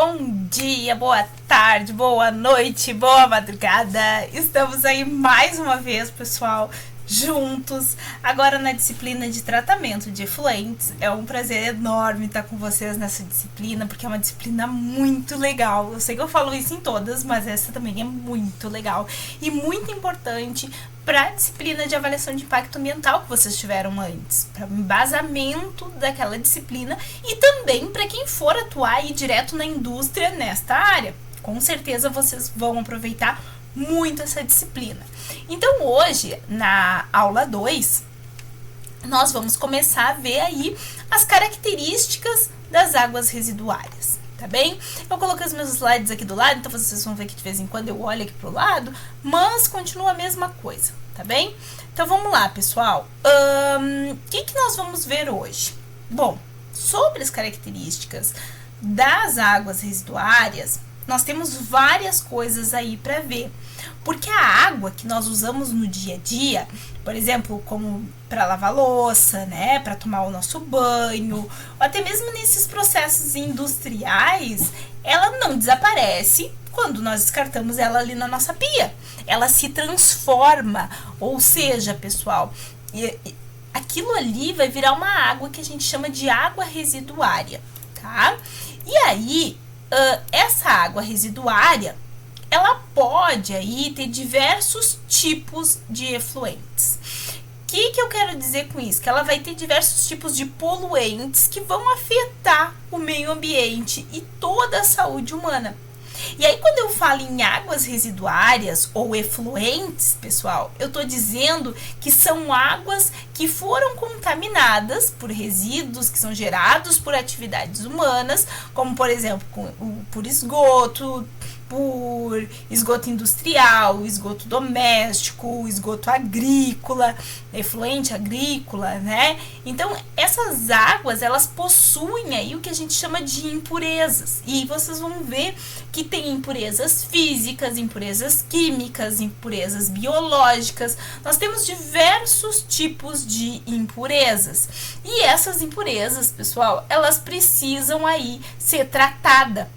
Bom dia, boa tarde, boa noite, boa madrugada. Estamos aí mais uma vez, pessoal, juntos, agora na disciplina de tratamento de efluentes. É um prazer enorme estar com vocês nessa disciplina, porque é uma disciplina muito legal. Eu sei que eu falo isso em todas, mas essa também é muito legal e muito importante para a disciplina de avaliação de impacto ambiental que vocês tiveram antes, para o embasamento daquela disciplina e também para quem for atuar aí direto na indústria nesta área. Com certeza vocês vão aproveitar muito essa disciplina. Então hoje, na aula 2, nós vamos começar a ver aí as características das águas residuárias, tá bem? Eu coloquei os meus slides aqui do lado, então vocês vão ver que de vez em quando eu olho aqui pro lado, mas continua a mesma coisa, tá bem? Então vamos lá, pessoal. O que nós vamos ver hoje? Bom, sobre as características das águas residuárias, nós temos várias coisas aí para ver, porque a água que nós usamos no dia a dia, por exemplo, como para lavar louça, né, para tomar o nosso banho, ou até mesmo nesses processos industriais, ela não desaparece quando nós descartamos ela ali na nossa pia. Ela se transforma, ou seja, pessoal, aquilo ali vai virar uma água que a gente chama de água residuária, tá? E aí, essa água residuária, ela pode aí ter diversos tipos de efluentes. O que eu quero dizer com isso? Que ela vai ter diversos tipos de poluentes que vão afetar o meio ambiente e toda a saúde humana. E aí, quando eu falo em águas residuárias ou efluentes, pessoal, eu estou dizendo que são águas que foram contaminadas por resíduos que são gerados por atividades humanas, como, por exemplo, por esgoto, por esgoto industrial, esgoto doméstico, esgoto agrícola, efluente agrícola, né? Então, essas águas, elas possuem aí o que a gente chama de impurezas. E vocês vão ver que tem impurezas físicas, impurezas químicas, impurezas biológicas. Nós temos diversos tipos de impurezas. E essas impurezas, pessoal, elas precisam aí ser tratadas.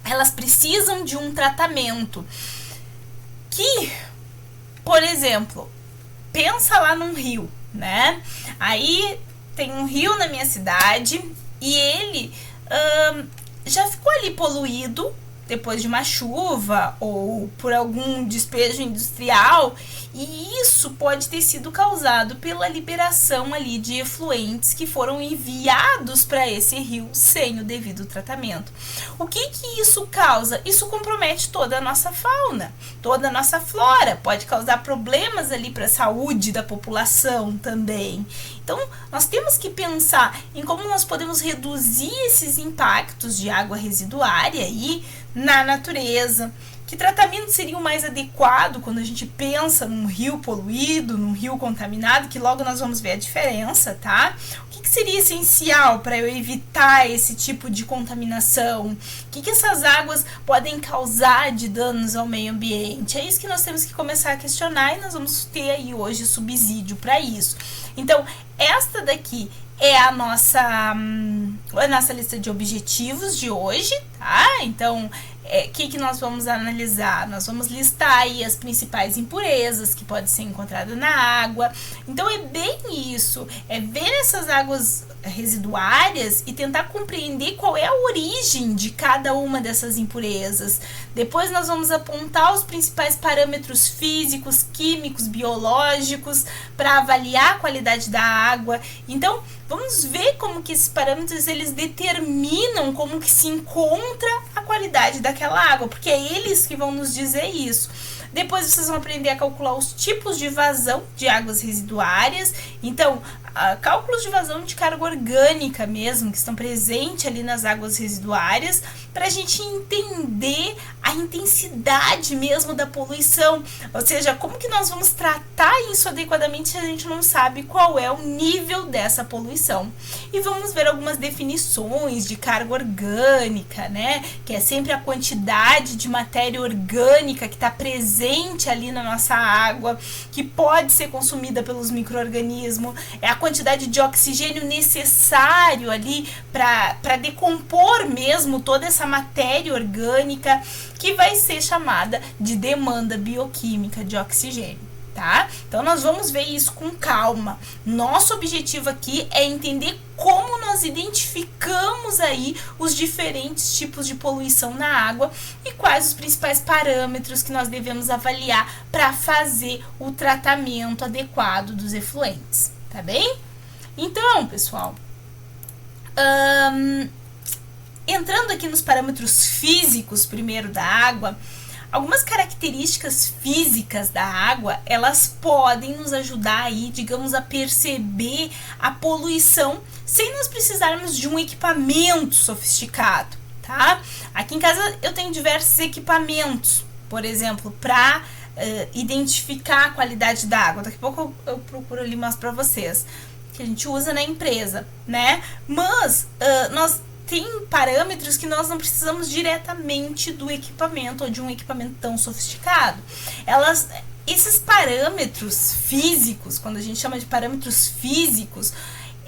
Elas precisam de um tratamento que, por exemplo, pensa lá num rio, né? Aí tem um rio na minha cidade e ele já ficou ali poluído depois de uma chuva ou por algum despejo industrial, e isso pode ter sido causado pela liberação ali de efluentes que foram enviados para esse rio sem o devido tratamento. O que isso causa? Isso compromete toda a nossa fauna, toda a nossa flora, pode causar problemas ali para a saúde da população também. Então, nós temos que pensar em como nós podemos reduzir esses impactos de água residuária aí na natureza. Que tratamento seria o mais adequado quando a gente pensa num rio poluído, num rio contaminado, que logo nós vamos ver a diferença, tá? O que seria essencial para eu evitar esse tipo de contaminação? O que essas águas podem causar de danos ao meio ambiente? É isso que nós temos que começar a questionar e nós vamos ter aí hoje subsídio para isso. Então, esta daqui é a nossa lista de objetivos de hoje, tá? Então, que nós vamos analisar? Nós vamos listar aí as principais impurezas que podem ser encontradas na água. Então, é bem isso, é ver essas águas residuárias e tentar compreender qual é a origem de cada uma dessas impurezas. Depois nós vamos apontar os principais parâmetros físicos, químicos, biológicos para avaliar a qualidade da água. Então, vamos ver como que esses parâmetros eles determinam como que se encontra a qualidade daquela água, porque é eles que vão nos dizer isso. Depois vocês vão aprender a calcular os tipos de vazão de águas residuárias. Então, cálculos de vazão de carga orgânica mesmo, que estão presentes ali nas águas residuárias, para a gente entender a intensidade mesmo da poluição. Ou seja, como que nós vamos tratar isso adequadamente se a gente não sabe qual é o nível dessa poluição. E vamos ver algumas definições de carga orgânica, né? Que é sempre a quantidade de matéria orgânica que está presente ali na nossa água, que pode ser consumida pelos micro-organismos. É a quantidade de oxigênio necessário ali para decompor mesmo toda essa matéria orgânica, que vai ser chamada de demanda bioquímica de oxigênio, tá? Então nós vamos ver isso com calma. Nosso objetivo aqui é entender como nós identificamos aí os diferentes tipos de poluição na água e quais os principais parâmetros que nós devemos avaliar para fazer o tratamento adequado dos efluentes, tá bem? Então, pessoal, entrando aqui nos parâmetros físicos primeiro da água, algumas características físicas da água, elas podem nos ajudar aí, digamos, a perceber a poluição sem nós precisarmos de um equipamento sofisticado, tá? Aqui em casa eu tenho diversos equipamentos, por exemplo, para identificar a qualidade da água. Daqui a pouco eu procuro ali mais para vocês, que a gente usa na empresa, né? Mas nós tem parâmetros que nós não precisamos diretamente do equipamento ou de um equipamento tão sofisticado. Esses parâmetros físicos, quando a gente chama de parâmetros físicos,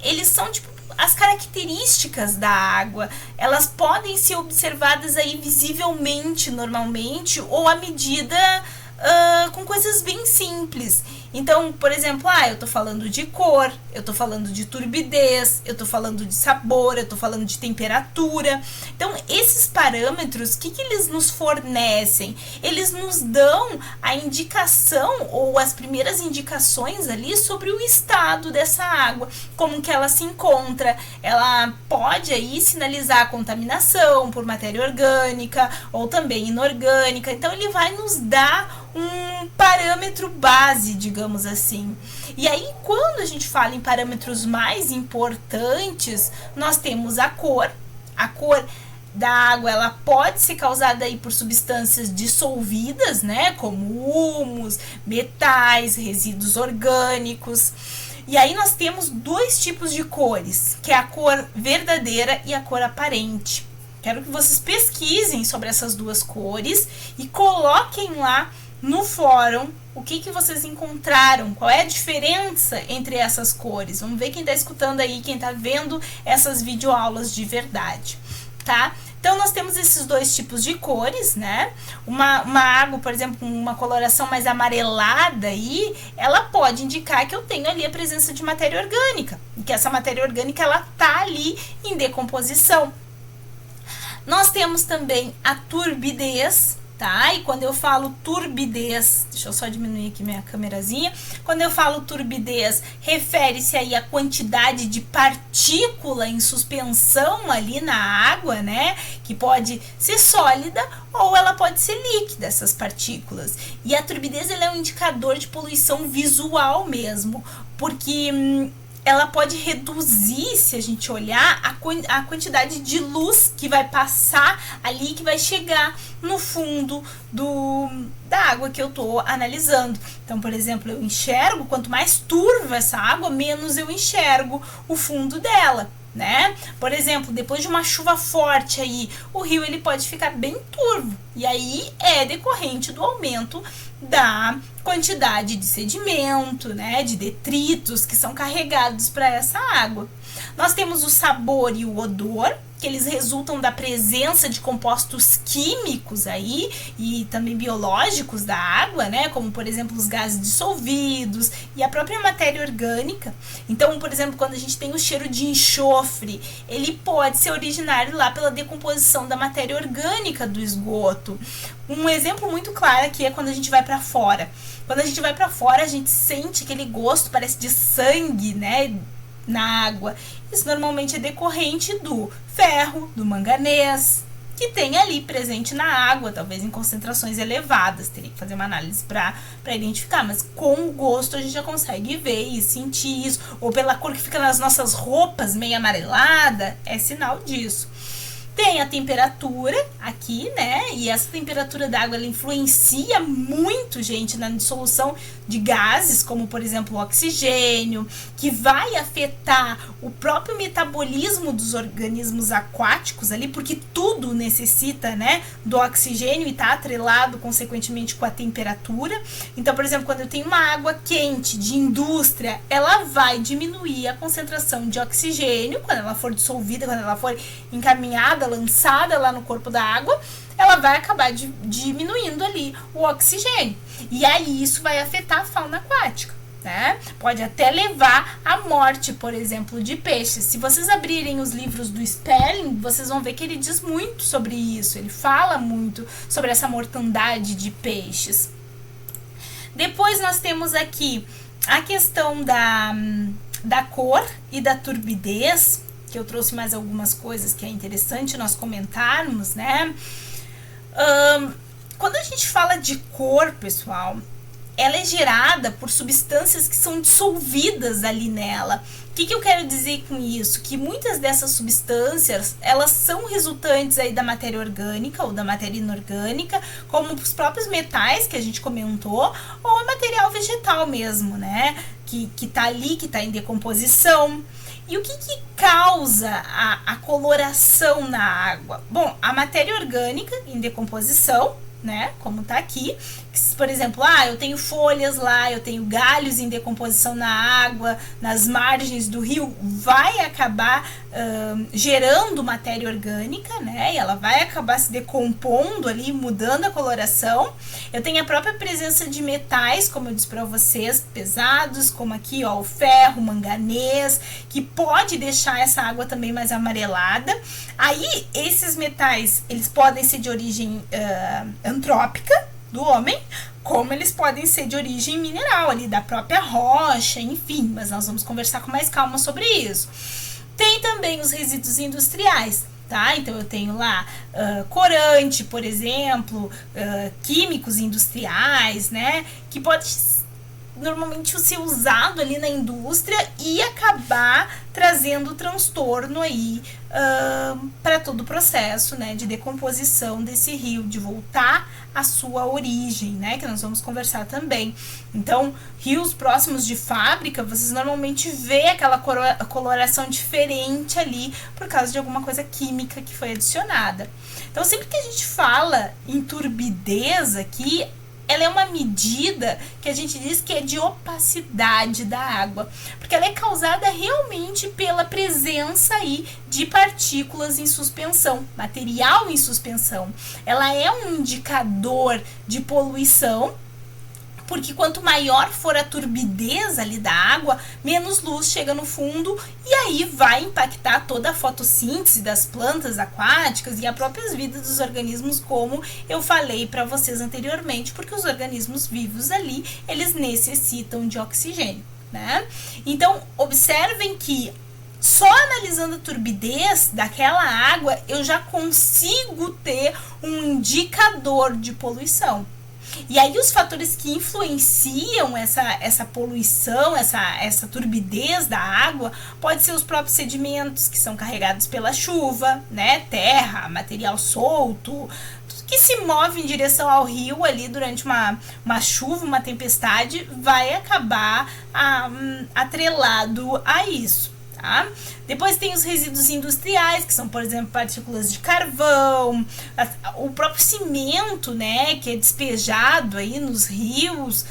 eles são tipo as características da água. Elas podem ser observadas aí visivelmente, normalmente, ou à medida com coisas bem simples. Então, por exemplo, eu tô falando de cor, eu tô falando de turbidez, eu tô falando de sabor, eu tô falando de temperatura. Então, esses parâmetros, o que eles nos fornecem? Eles nos dão a indicação ou as primeiras indicações ali sobre o estado dessa água, como que ela se encontra. Ela pode aí sinalizar a contaminação por matéria orgânica ou também inorgânica. Então, ele vai nos dar um parâmetro base, digamos assim. E aí, quando a gente fala em parâmetros mais importantes, nós temos a cor. A cor da água, ela pode ser causada aí por substâncias dissolvidas, né, como humus, metais, resíduos orgânicos. E aí nós temos dois tipos de cores, que é a cor verdadeira e a cor aparente. Quero que vocês pesquisem sobre essas duas cores e coloquem lá no fórum o que vocês encontraram, qual é a diferença entre essas cores. Vamos ver quem está escutando aí, quem está vendo essas videoaulas de verdade, tá? Então, nós temos esses dois tipos de cores, né? Uma água, por exemplo, com uma coloração mais amarelada aí, ela pode indicar que eu tenho ali a presença de matéria orgânica, e que essa matéria orgânica, ela tá ali em decomposição. Nós temos também a turbidez, tá? E quando eu falo turbidez, deixa eu só diminuir aqui minha câmerazinha. Quando eu falo turbidez, refere-se aí à quantidade de partícula em suspensão ali na água, né? Que pode ser sólida ou ela pode ser líquida, essas partículas. E a turbidez, ela é um indicador de poluição visual mesmo, porque ela pode reduzir, se a gente olhar, a quantidade de luz que vai passar ali, que vai chegar no fundo da água que eu tô analisando. Então, por exemplo, eu enxergo, quanto mais turva essa água, menos eu enxergo o fundo dela, né? Por exemplo, depois de uma chuva forte aí, o rio ele pode ficar bem turvo. E aí é decorrente do aumento da quantidade de sedimento, né, de detritos que são carregados para essa água. Nós temos o sabor e o odor, que eles resultam da presença de compostos químicos aí e também biológicos da água, né, como por exemplo os gases dissolvidos e a própria matéria orgânica. Então, por exemplo, quando a gente tem o cheiro de enxofre, ele pode ser originário lá pela decomposição da matéria orgânica do esgoto. Um exemplo muito claro aqui é quando a gente vai para fora. Quando a gente vai para fora, a gente sente aquele gosto, parece de sangue, né, na água. Isso normalmente é decorrente do ferro, do manganês, que tem ali presente na água, talvez em concentrações elevadas. Teria que fazer uma análise para identificar, mas com o gosto a gente já consegue ver e sentir isso. Ou pela cor que fica nas nossas roupas, meio amarelada, é sinal disso. Tem a temperatura aqui, né? E essa temperatura da água, ela influencia muito, gente, na dissolução de gases, como, por exemplo, o oxigênio, que vai afetar o próprio metabolismo dos organismos aquáticos ali, porque tudo necessita, né, do oxigênio e está atrelado, consequentemente, com a temperatura. Então, por exemplo, quando eu tenho uma água quente de indústria, ela vai diminuir a concentração de oxigênio, quando ela for dissolvida, quando ela for encaminhada, lançada lá no corpo da água, ela vai acabar diminuindo ali o oxigênio. E aí isso vai afetar a fauna aquática, né? Pode até levar à morte, por exemplo, de peixes. Se vocês abrirem os livros do Sperling, vocês vão ver que ele diz muito sobre isso. Ele fala muito sobre essa mortandade de peixes. Depois nós temos aqui a questão da cor e da turbidez, que eu trouxe mais algumas coisas que é interessante nós comentarmos, né? Quando a gente fala de cor, pessoal, ela é gerada por substâncias que são dissolvidas ali nela. O que eu quero dizer com isso? Que muitas dessas substâncias, elas são resultantes aí da matéria orgânica ou da matéria inorgânica, como os próprios metais que a gente comentou, ou o material vegetal mesmo, né? Que tá ali, que tá em decomposição. E o que causa a coloração na água? Bom, a matéria orgânica em decomposição, né, como tá aqui, por exemplo, eu tenho folhas lá, eu tenho galhos em decomposição na água, nas margens do rio, vai acabar gerando matéria orgânica, né, e ela vai acabar se decompondo ali, mudando a coloração. Eu tenho a própria presença de metais, como eu disse para vocês, pesados, como aqui, ó, o ferro, o manganês, que pode deixar essa água também mais amarelada. Aí, esses metais, eles podem ser de origem antrópica do homem, como eles podem ser de origem mineral, ali da própria rocha, enfim, mas nós vamos conversar com mais calma sobre isso. Tem também os resíduos industriais, tá? Então eu tenho lá corante, por exemplo, químicos industriais, né? Que pode normalmente ser usado ali na indústria e acabar trazendo transtorno aí para todo o processo, né, de decomposição desse rio, de voltar à sua origem, né, que nós vamos conversar também. Então, rios próximos de fábrica, vocês normalmente vê aquela coloração diferente ali por causa de alguma coisa química que foi adicionada. Então, sempre que a gente fala em turbidez aqui, ela é uma medida que a gente diz que é de opacidade da água, porque ela é causada realmente pela presença aí de partículas em suspensão, material em suspensão. Ela é um indicador de poluição, porque quanto maior for a turbidez ali da água, menos luz chega no fundo e aí vai impactar toda a fotossíntese das plantas aquáticas e a própria vida dos organismos, como eu falei para vocês anteriormente, porque os organismos vivos ali, eles necessitam de oxigênio, né? Então, observem que só analisando a turbidez daquela água, eu já consigo ter um indicador de poluição. E aí os fatores que influenciam essa poluição, essa turbidez da água, pode ser os próprios sedimentos que são carregados pela chuva, né, terra, material solto, tudo que se move em direção ao rio ali durante uma chuva, uma tempestade, vai acabar atrelado a isso. Tá? Depois tem os resíduos industriais, que são, por exemplo, partículas de carvão, o próprio cimento, né, que é despejado aí nos rios,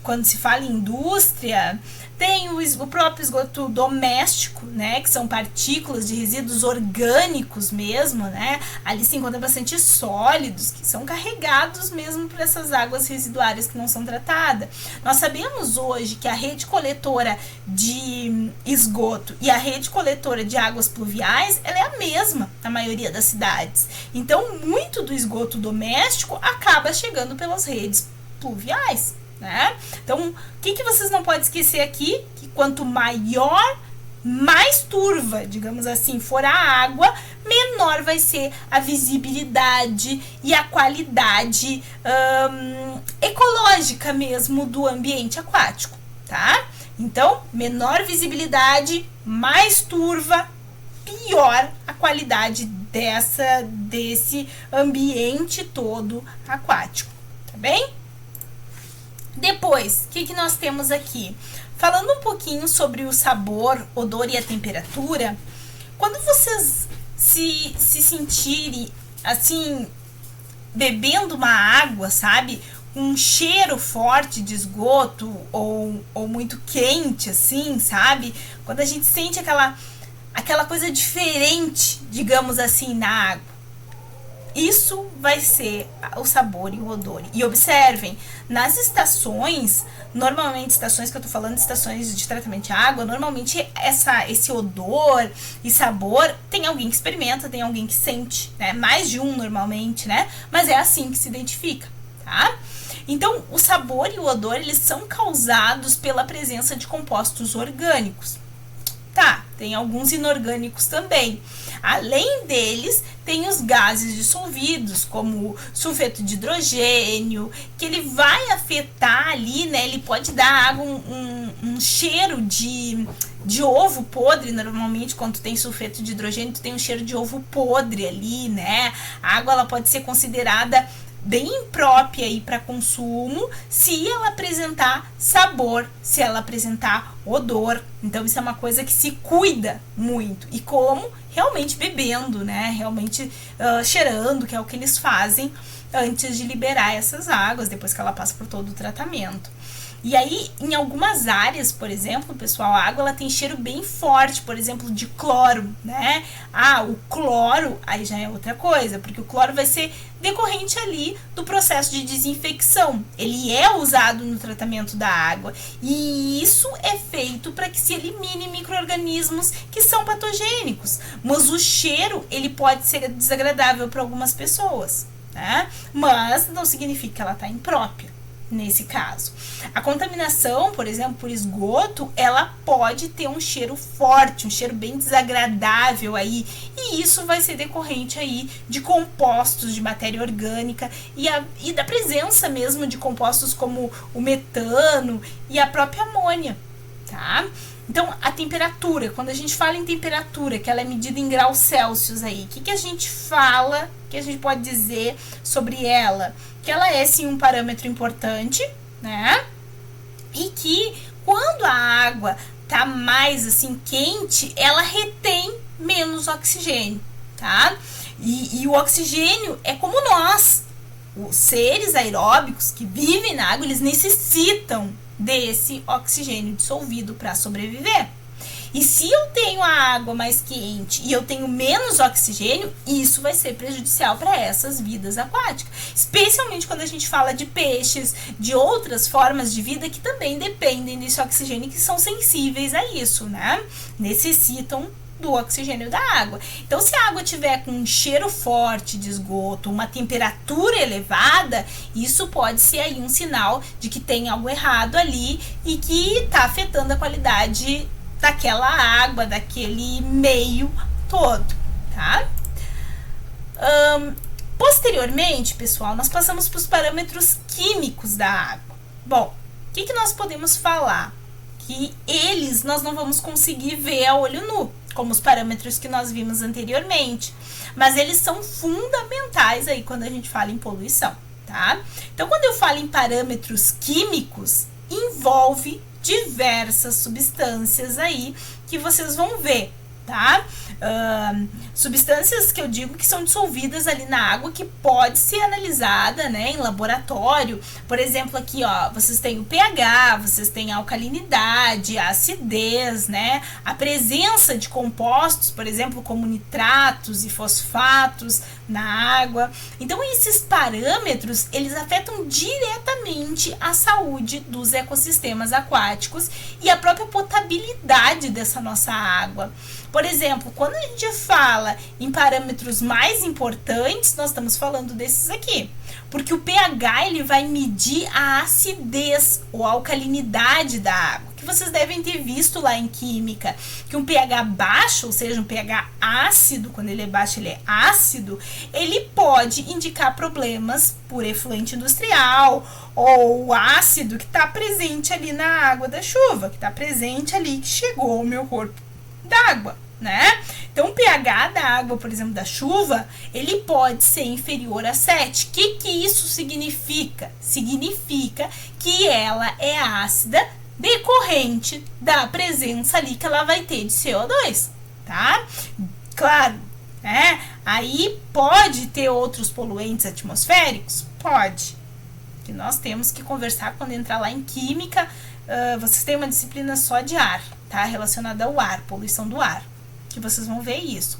quando se fala em indústria. Tem o próprio esgoto doméstico, né, que são partículas de resíduos orgânicos mesmo, né, ali se encontra bastante sólidos, que são carregados mesmo por essas águas residuárias que não são tratadas. Nós sabemos hoje que a rede coletora de esgoto e a rede coletora de águas pluviais, ela é a mesma na maioria das cidades. Então, muito do esgoto doméstico acaba chegando pelas redes pluviais, né? Então, o que vocês não podem esquecer aqui? Que quanto maior, mais turva, digamos assim, for a água, menor vai ser a visibilidade e a qualidade ecológica mesmo do ambiente aquático, tá? Então, menor visibilidade, mais turva, pior a qualidade desse ambiente todo aquático, tá bem? Depois, o que nós temos aqui? Falando um pouquinho sobre o sabor, odor e a temperatura, quando vocês se sentirem assim, bebendo uma água, sabe? Um cheiro forte de esgoto ou muito quente, assim, sabe? Quando a gente sente aquela coisa diferente, digamos assim, na água. Isso vai ser o sabor e o odor. E observem, nas estações, normalmente estações que eu tô falando, estações de tratamento de água, normalmente esse odor e sabor, tem alguém que experimenta, tem alguém que sente, né? Mais de um normalmente, né? Mas é assim que se identifica, tá? Então, o sabor e o odor, eles são causados pela presença de compostos orgânicos. Tá, tem alguns inorgânicos também. Além deles, tem os gases dissolvidos, como sulfeto de hidrogênio, que ele vai afetar ali, né? Ele pode dar à água um cheiro de ovo podre. Normalmente, quando tem sulfeto de hidrogênio, tu tem um cheiro de ovo podre ali, né? A água, ela pode ser considerada bem imprópria aí para consumo se ela apresentar sabor, se ela apresentar odor. Então isso é uma coisa que se cuida muito. E como? Realmente bebendo, né? Realmente cheirando, que é o que eles fazem antes de liberar essas águas, depois que ela passa por todo o tratamento. E aí, em algumas áreas, por exemplo, pessoal, a água ela tem cheiro bem forte, por exemplo, de cloro, né? Ah, o cloro, aí já é outra coisa, porque o cloro vai ser decorrente ali do processo de desinfecção. Ele é usado no tratamento da água e isso é feito para que se elimine micro-organismos que são patogênicos. Mas o cheiro, ele pode ser desagradável para algumas pessoas, né? Mas não significa que ela está imprópria. Nesse caso, a contaminação, por exemplo, por esgoto, ela pode ter um cheiro forte, um cheiro bem desagradável aí, e isso vai ser decorrente aí de compostos de matéria orgânica e da presença mesmo de compostos como o metano e a própria amônia, tá? Então, a temperatura, quando a gente fala em temperatura, que ela é medida em graus Celsius aí, o que a gente fala, que a gente pode dizer sobre ela? Que ela é, sim, um parâmetro importante, né? E que quando a água tá mais, assim, quente, ela retém menos oxigênio, tá? E o oxigênio é como nós, os seres aeróbicos que vivem na água, eles necessitam desse oxigênio dissolvido para sobreviver. E se eu tenho a água mais quente e eu tenho menos oxigênio, isso vai ser prejudicial para essas vidas aquáticas. Especialmente quando a gente fala de peixes, de outras formas de vida que também dependem desse oxigênio, que são sensíveis a isso, né? Necessitam do oxigênio da água. Então, se a água tiver com um cheiro forte de esgoto, uma temperatura elevada, isso pode ser aí um sinal de que tem algo errado ali e que está afetando a qualidade daquela água, daquele meio todo, tá? Posteriormente, pessoal, nós passamos para os parâmetros químicos da água. Bom, o que nós podemos falar? Que eles nós não vamos conseguir ver a olho nu, como os parâmetros que nós vimos anteriormente, mas eles são fundamentais aí quando a gente fala em poluição, tá? Então, quando eu falo em parâmetros químicos, envolve diversas substâncias aí que vocês vão ver, tá? Substâncias que eu digo que são dissolvidas ali na água, que pode ser analisada, né, em laboratório. Por exemplo, aqui, ó, vocês têm o pH, vocês têm a alcalinidade, a acidez, né, a presença de compostos, por exemplo, como nitratos e fosfatos na água. Então, esses parâmetros, eles afetam diretamente a saúde dos ecossistemas aquáticos e a própria potabilidade dessa nossa água. Por exemplo, quando a gente fala em parâmetros mais importantes, nós estamos falando desses aqui. Porque o pH, ele vai medir a acidez ou a alcalinidade da água, que vocês devem ter visto lá em química, que um pH baixo, ou seja, um pH ácido, quando ele é baixo, ele é ácido, ele pode indicar problemas por efluente industrial, ou ácido que está presente ali na água da chuva, que está presente ali, que chegou ao meu corpo d'água, né? Então, o pH da água, por exemplo, da chuva, ele pode ser inferior a 7. O que isso significa? Significa que ela é ácida decorrente da presença ali que ela vai ter de CO2, tá? Claro, né? Aí pode ter outros poluentes atmosféricos? Pode. Que nós temos que conversar quando entrar lá em química. Vocês têm uma disciplina só de ar, tá? Relacionada ao ar, poluição do ar. Que vocês vão ver isso.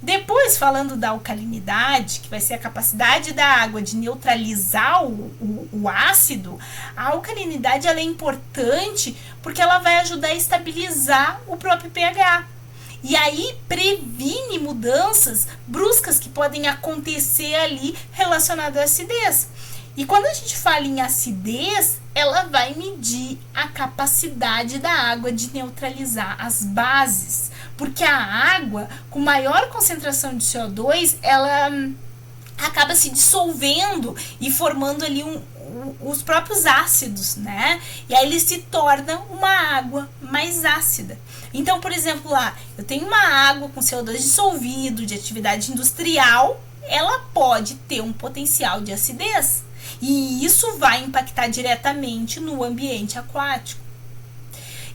Depois, falando da alcalinidade, que vai ser a capacidade da água de neutralizar o ácido, a alcalinidade ela é importante porque ela vai ajudar a estabilizar o próprio pH. E aí previne mudanças bruscas que podem acontecer ali relacionadas à acidez. E quando a gente fala em acidez, ela vai medir a capacidade da água de neutralizar as bases. Porque a água, com maior concentração de CO2, ela acaba se dissolvendo e formando ali os próprios ácidos, né? E aí ele se torna uma água mais ácida. Então, por exemplo, lá, eu tenho uma água com CO2 dissolvido de atividade industrial, ela pode ter um potencial de acidez. E isso vai impactar diretamente no ambiente aquático.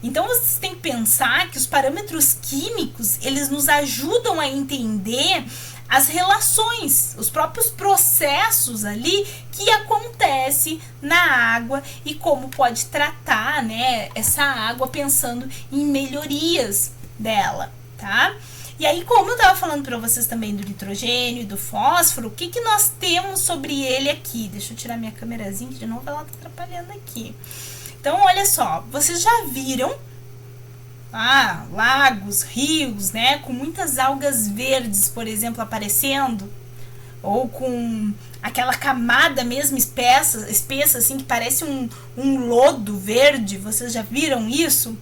Então, vocês têm que pensar que os parâmetros químicos, eles nos ajudam a entender as relações, os próprios processos ali que acontecem na água e como pode tratar, né, essa água pensando em melhorias dela, tá? E aí, como eu estava falando para vocês também do nitrogênio e do fósforo, o que nós temos sobre ele aqui? Deixa eu tirar minha câmerazinha, que de novo ela está atrapalhando aqui. Então, olha só, vocês já viram lagos, rios, né, com muitas algas verdes, por exemplo, aparecendo, ou com aquela camada mesmo espessa assim, que parece um lodo verde. Vocês já viram isso?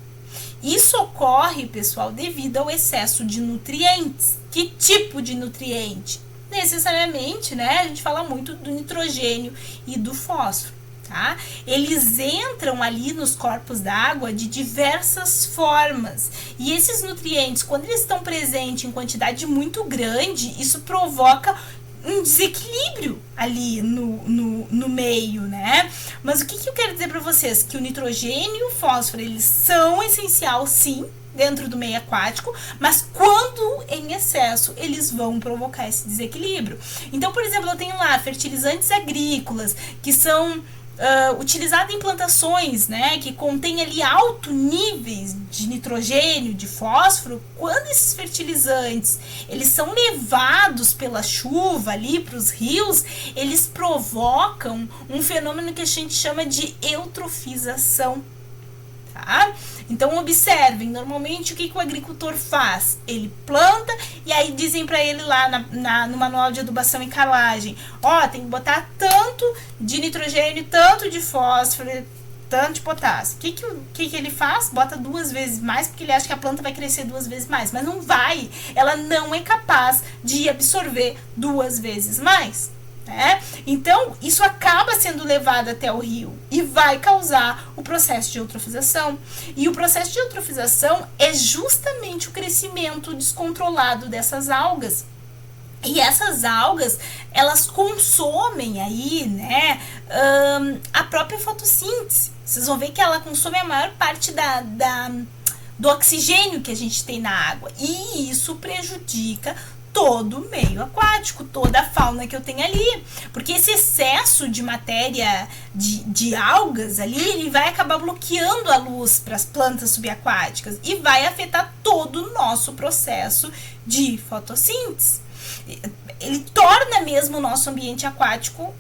Isso ocorre, pessoal, devido ao excesso de nutrientes. Que tipo de nutriente? Necessariamente, né, a gente fala muito do nitrogênio e do fósforo. Tá? Eles entram ali nos corpos d'água de diversas formas. E esses nutrientes, quando eles estão presentes em quantidade muito grande, isso provoca um desequilíbrio ali no meio, né? Mas o que eu quero dizer para vocês? Que o nitrogênio e o fósforo, eles são essenciais, sim, dentro do meio aquático, mas quando em excesso, eles vão provocar esse desequilíbrio. Então, por exemplo, eu tenho lá fertilizantes agrícolas, que são utilizado em plantações, né, que contém ali altos níveis de nitrogênio, de fósforo. Quando esses fertilizantes eles são levados pela chuva ali para os rios, eles provocam um fenômeno que a gente chama de eutrofização. Tá? Então observem, normalmente o que o agricultor faz? Ele planta e aí dizem para ele lá no manual de adubação e calagem, tem que botar tanto de nitrogênio, tanto de fósforo, tanto de potássio. O que ele faz? Bota 2 vezes mais, porque ele acha que a planta vai crescer 2 vezes mais, mas não vai, ela não é capaz de absorver 2 vezes mais. Então, isso acaba sendo levado até o rio e vai causar o processo de eutrofização. E o processo de eutrofização é justamente o crescimento descontrolado dessas algas. E essas algas, elas consomem aí, né, a própria fotossíntese. Vocês vão ver que ela consome a maior parte do oxigênio que a gente tem na água. E isso prejudica todo o meio aquático, toda a fauna que eu tenho ali, porque esse excesso de matéria de algas ali, ele vai acabar bloqueando a luz para as plantas subaquáticas e vai afetar todo o nosso processo de fotossíntese. Ele torna mesmo o nosso ambiente aquático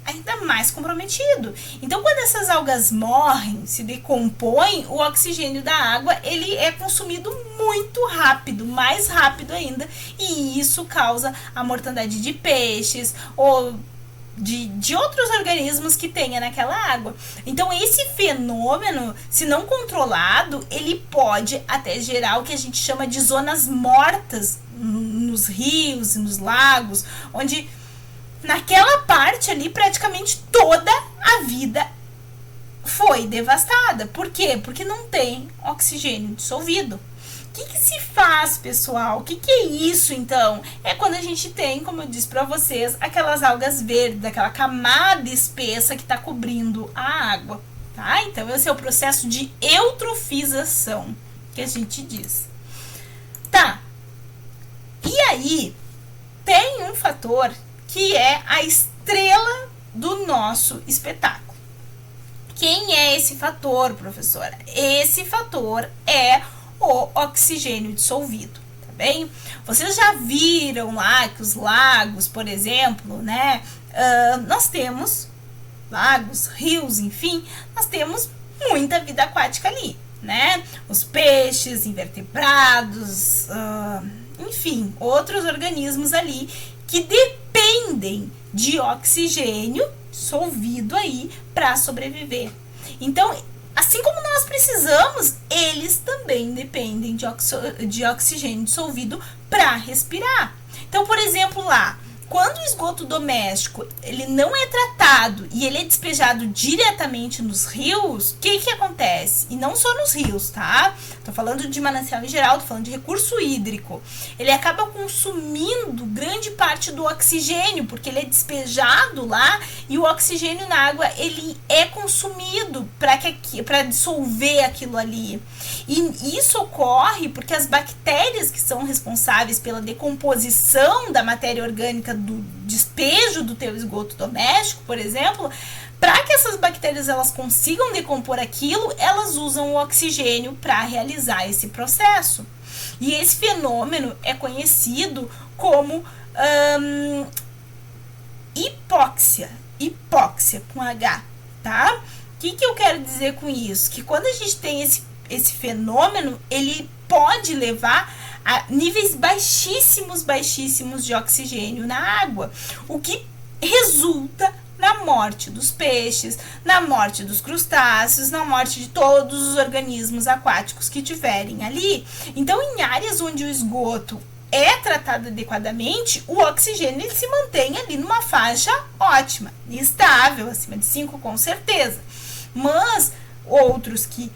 ainda mais comprometido. Então, quando essas algas morrem, se decompõem, o oxigênio da água ele é consumido muito rápido, mais rápido ainda, e isso causa a mortandade de peixes ou de outros organismos que tenha naquela água. Então, esse fenômeno, se não controlado, ele pode até gerar o que a gente chama de zonas mortas nos rios e nos lagos, onde naquela parte ali, praticamente toda a vida foi devastada. Por quê? Porque não tem oxigênio dissolvido. O que se faz, pessoal? O que é isso, então? É quando a gente tem, como eu disse para vocês, aquelas algas verdes, aquela camada espessa que está cobrindo a água, tá? Então, esse é o processo de eutrofização que a gente diz. Tá. E aí, tem um fator que é a estrela do nosso espetáculo. Quem é esse fator, professora? Esse fator é o oxigênio dissolvido, tá bem? Vocês já viram lá que os lagos, por exemplo, né? Nós temos lagos, rios, enfim, nós temos muita vida aquática ali, né? Os peixes, invertebrados, enfim, outros organismos ali que dependem de oxigênio dissolvido aí para sobreviver. Então, assim como nós precisamos, eles também dependem de oxigênio dissolvido para respirar. Então, por exemplo, lá, quando o esgoto doméstico ele não é tratado e ele é despejado diretamente nos rios, o que acontece? E não só nos rios, tá? Tô falando de manancial em geral, tô falando de recurso hídrico. Ele acaba consumindo grande parte do oxigênio, porque ele é despejado lá e o oxigênio na água ele é consumido para dissolver aquilo ali. E isso ocorre porque as bactérias que são responsáveis pela decomposição da matéria orgânica do despejo do teu esgoto doméstico, por exemplo, para que essas bactérias elas consigam decompor aquilo, elas usam o oxigênio para realizar esse processo. E esse fenômeno é conhecido como hipóxia com H, tá? O que eu quero dizer com isso? Que quando a gente tem esse fenômeno, ele pode levar a níveis baixíssimos de oxigênio na água, o que resulta na morte dos peixes, na morte dos crustáceos, na morte de todos os organismos aquáticos que tiverem ali. Então, em áreas onde o esgoto é tratado adequadamente, o oxigênio ele se mantém ali numa faixa ótima, estável, acima de 5 com certeza. Mas outros que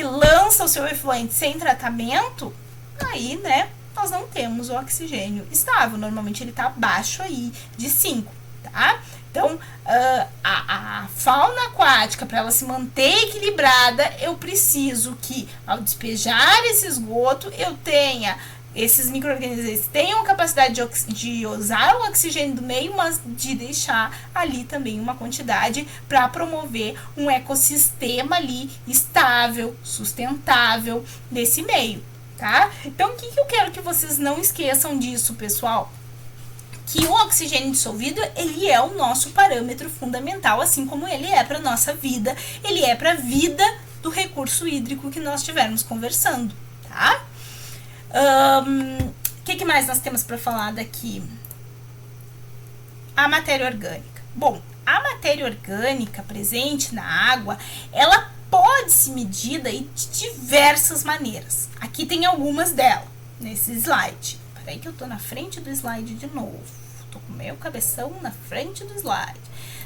lança o seu efluente sem tratamento, aí, né, nós não temos o oxigênio estável. Normalmente ele está abaixo aí de 5, tá? Então, a fauna aquática, para ela se manter equilibrada, eu preciso que, ao despejar esse esgoto, eu tenha esses micro-organismos tenham a capacidade de usar o oxigênio do meio, mas de deixar ali também uma quantidade para promover um ecossistema ali estável, sustentável nesse meio, tá? Então, o que eu quero que vocês não esqueçam disso, pessoal? Que o oxigênio dissolvido, ele é o nosso parâmetro fundamental, assim como ele é para nossa vida, ele é para a vida do recurso hídrico que nós estivermos conversando, tá? Que mais nós temos para falar daqui? A matéria orgânica. Bom, a matéria orgânica presente na água, ela pode ser medida de diversas maneiras. Aqui tem algumas delas, nesse slide. Peraí que eu tô na frente do slide de novo. Tô com o meu cabeção na frente do slide.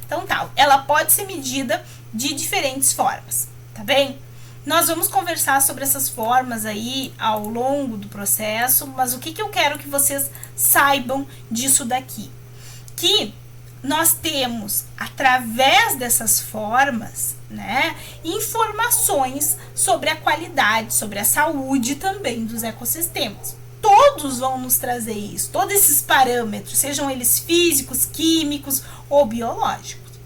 Então tá, ela pode ser medida de diferentes formas, tá bem? Nós vamos conversar sobre essas formas aí ao longo do processo, mas o que eu quero que vocês saibam disso daqui? Que nós temos, através dessas formas, né, informações sobre a qualidade, sobre a saúde também dos ecossistemas. Todos vão nos trazer isso, todos esses parâmetros, sejam eles físicos, químicos ou biológicos.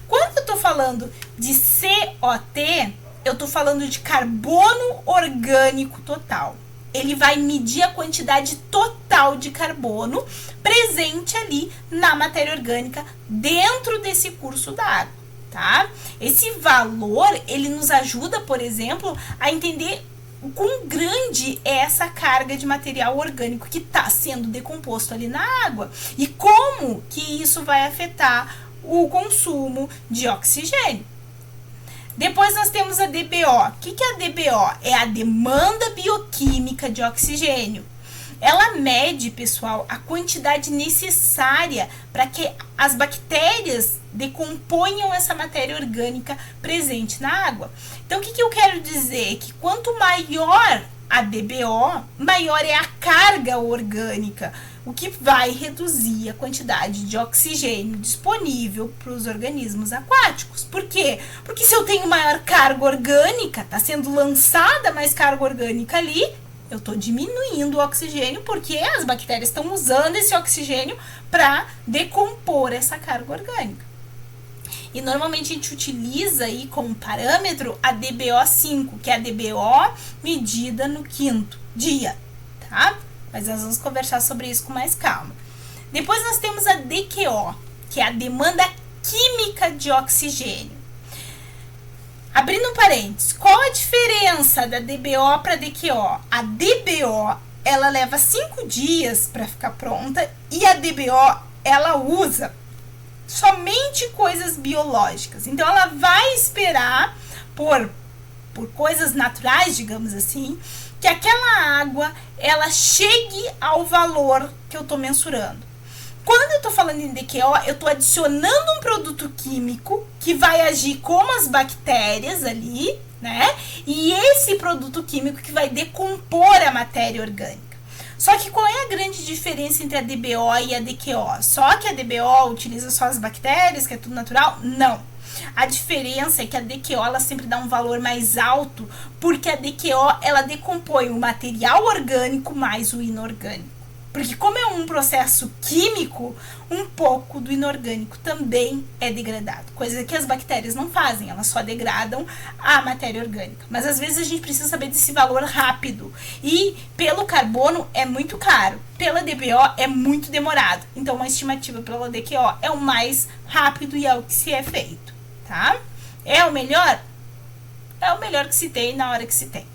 Quando eu tô falando de COT, eu tô falando de carbono orgânico total. Ele vai medir a quantidade total de carbono presente ali na matéria orgânica dentro desse curso da água, tá? Esse valor, ele nos ajuda, por exemplo, a entender o quão grande é essa carga de material orgânico que está sendo decomposto ali na água e como que isso vai afetar o consumo de oxigênio. Depois nós temos a DBO. O que é a DBO? É a demanda bioquímica de oxigênio. Ela mede, pessoal, a quantidade necessária para que as bactérias decomponham essa matéria orgânica presente na água. Então, o que eu quero dizer? Que quanto maior a DBO, maior é a carga orgânica, o que vai reduzir a quantidade de oxigênio disponível para os organismos aquáticos. Por quê? Porque se eu tenho maior carga orgânica, está sendo lançada mais carga orgânica ali, eu estou diminuindo o oxigênio, porque as bactérias estão usando esse oxigênio para decompor essa carga orgânica. E normalmente a gente utiliza aí como parâmetro a DBO5, que é a DBO medida no 5º dia, tá? Mas nós vamos conversar sobre isso com mais calma. Depois nós temos a DQO, que é a demanda química de oxigênio. Abrindo um parênteses, qual a diferença da DBO para a DQO? A DBO, ela leva 5 dias para ficar pronta e a DBO, ela usa somente coisas biológicas. Então, ela vai esperar por coisas naturais, digamos assim, que aquela água, ela chegue ao valor que eu estou mensurando. Quando eu estou falando em DQO, eu estou adicionando um produto químico que vai agir como as bactérias ali, né? E esse produto químico que vai decompor a matéria orgânica. Só que qual é a grande diferença entre a DBO e a DQO? Só que a DBO utiliza só as bactérias, que é tudo natural? Não. A diferença é que a DQO ela sempre dá um valor mais alto, porque a DQO ela decompõe o material orgânico mais o inorgânico. Porque como é um processo químico, um pouco do inorgânico também é degradado. Coisa que as bactérias não fazem, elas só degradam a matéria orgânica. Mas às vezes a gente precisa saber desse valor rápido. E pelo carbono é muito caro, pela DBO é muito demorado. Então uma estimativa pela DQO é o mais rápido e é o que se é feito, tá? É o melhor? É o melhor que se tem na hora que se tem.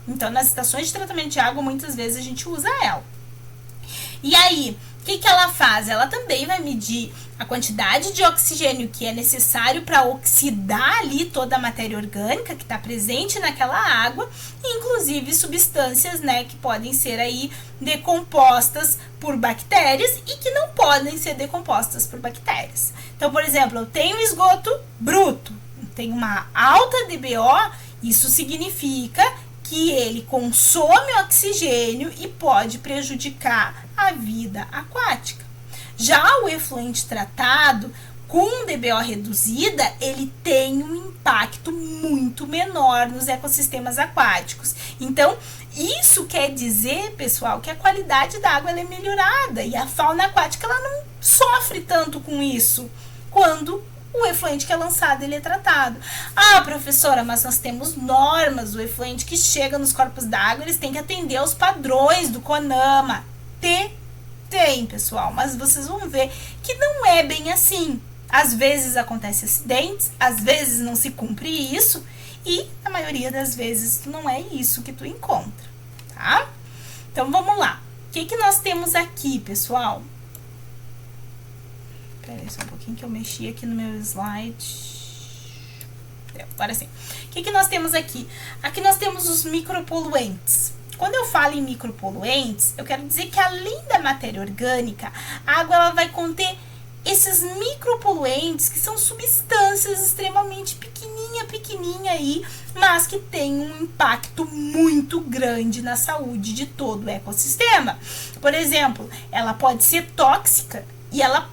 Então nas estações de tratamento de água muitas vezes a gente usa ela. E aí, o que ela faz? Ela também vai medir a quantidade de oxigênio que é necessário para oxidar ali toda a matéria orgânica que está presente naquela água, inclusive substâncias, né, que podem ser aí decompostas por bactérias e que não podem ser decompostas por bactérias. Então, por exemplo, eu tenho esgoto bruto, tenho uma alta DBO, isso significa que ele consome oxigênio e pode prejudicar a vida aquática. Já o efluente tratado com DBO reduzida, ele tem um impacto muito menor nos ecossistemas aquáticos. Então, isso quer dizer, pessoal, que a qualidade da água ela é melhorada e a fauna aquática ela não sofre tanto com isso quando o efluente que é lançado, ele é tratado. Ah, professora, mas nós temos normas, o efluente que chega nos corpos d'água, eles têm que atender aos padrões do CONAMA. Tem, pessoal, mas vocês vão ver que não é bem assim. Às vezes acontecem acidentes, às vezes não se cumpre isso, e a maioria das vezes não é isso que tu encontra, tá? Então, vamos lá. O que nós temos aqui, pessoal? Peraí só um pouquinho que eu mexi aqui no meu slide. Agora sim. O que nós temos aqui? Aqui nós temos os micropoluentes. Quando eu falo em micropoluentes, eu quero dizer que além da matéria orgânica, a água ela vai conter esses micropoluentes que são substâncias extremamente pequenininha aí, mas que tem um impacto muito grande na saúde de todo o ecossistema. Por exemplo, ela pode ser tóxica e ela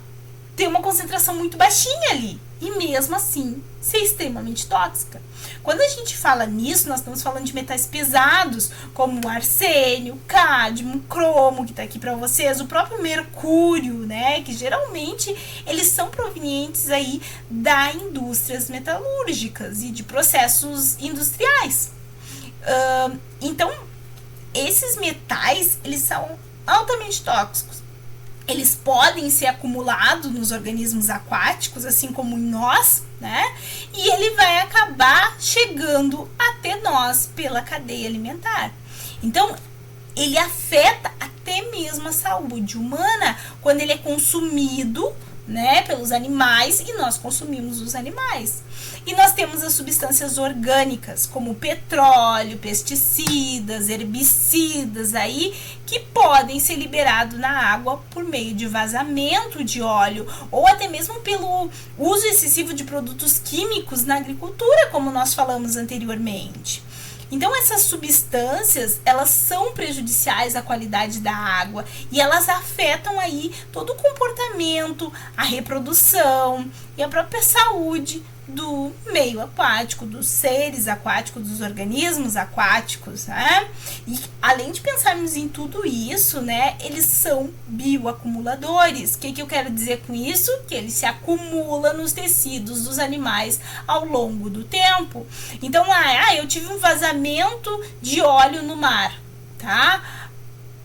tem uma concentração muito baixinha ali, e mesmo assim ser extremamente tóxica. Quando a gente fala nisso, nós estamos falando de metais pesados, como o arsênio, cádmio, cromo, que está aqui para vocês, o próprio mercúrio, né, que geralmente eles são provenientes aí da indústrias metalúrgicas e de processos industriais. Então, esses metais, eles são altamente tóxicos. Eles podem ser acumulados nos organismos aquáticos, assim como em nós, né? E ele vai acabar chegando até nós pela cadeia alimentar. Então, ele afeta até mesmo a saúde humana quando ele é consumido, né, pelos animais e nós consumimos os animais. E nós temos as substâncias orgânicas, como petróleo, pesticidas, herbicidas aí, que podem ser liberados na água por meio de vazamento de óleo ou até mesmo pelo uso excessivo de produtos químicos na agricultura, como nós falamos anteriormente. Então essas substâncias, elas são prejudiciais à qualidade da água e elas afetam aí todo o comportamento, a reprodução e a própria saúde do meio aquático, dos seres aquáticos, dos organismos aquáticos, né? E além de pensarmos em tudo isso, né, eles são bioacumuladores. O que eu quero dizer com isso? Que eles se acumulam nos tecidos dos animais ao longo do tempo. Então, eu tive um vazamento de óleo no mar, tá?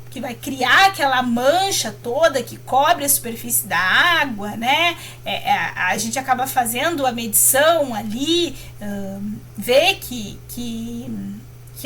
Que vai criar aquela mancha toda que cobre a superfície da água, né? A gente acaba fazendo a medição ali, vê que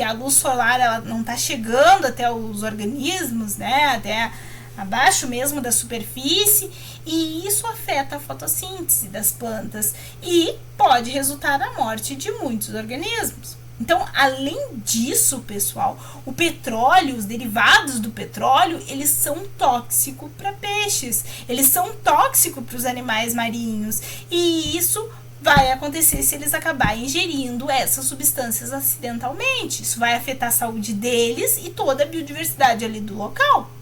a luz solar ela não está chegando até os organismos, né? Até abaixo mesmo da superfície, e isso afeta a fotossíntese das plantas e pode resultar na morte de muitos organismos. Então, além disso, pessoal, o petróleo, os derivados do petróleo, eles são tóxicos para peixes, eles são tóxicos para os animais marinhos, e isso vai acontecer se eles acabarem ingerindo essas substâncias acidentalmente. Isso vai afetar a saúde deles e toda a biodiversidade ali do local.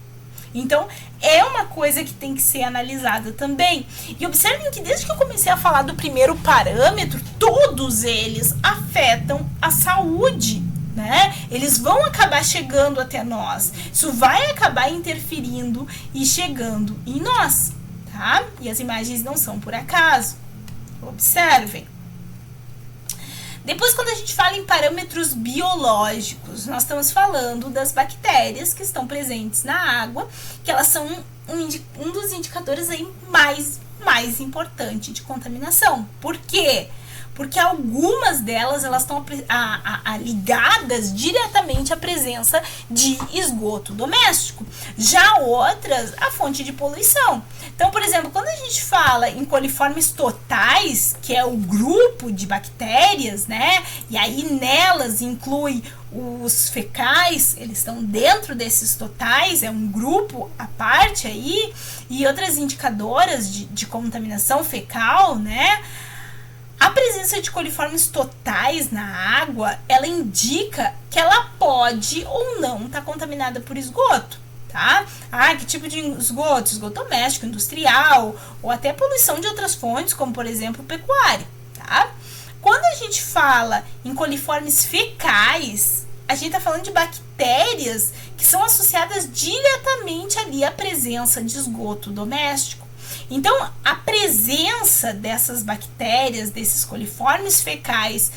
Então, é uma coisa que tem que ser analisada também. E observem que desde que eu comecei a falar do primeiro parâmetro, todos eles afetam a saúde, né? Eles vão acabar chegando até nós. Isso vai acabar interferindo e chegando em nós, tá? E as imagens não são por acaso. Observem. Depois, quando a gente fala em parâmetros biológicos, nós estamos falando das bactérias que estão presentes na água, que elas são um dos indicadores aí mais importante de contaminação. Por quê? Porque algumas delas elas estão ligadas diretamente à presença de esgoto doméstico. Já outras, a fonte de poluição. Então, por exemplo, quando a gente fala em coliformes totais, que é o grupo de bactérias, né? E aí nelas inclui os fecais, eles estão dentro desses totais, é um grupo à parte aí, e outras indicadoras de contaminação fecal, né? A presença de coliformes totais na água, ela indica que ela pode ou não estar contaminada por esgoto, tá? Que tipo de esgoto? Esgoto doméstico, industrial, ou até poluição de outras fontes, como por exemplo pecuária, tá? Quando a gente fala em coliformes fecais, a gente está falando de bactérias que são associadas diretamente ali à presença de esgoto doméstico. Então, a presença dessas bactérias, desses coliformes fecais,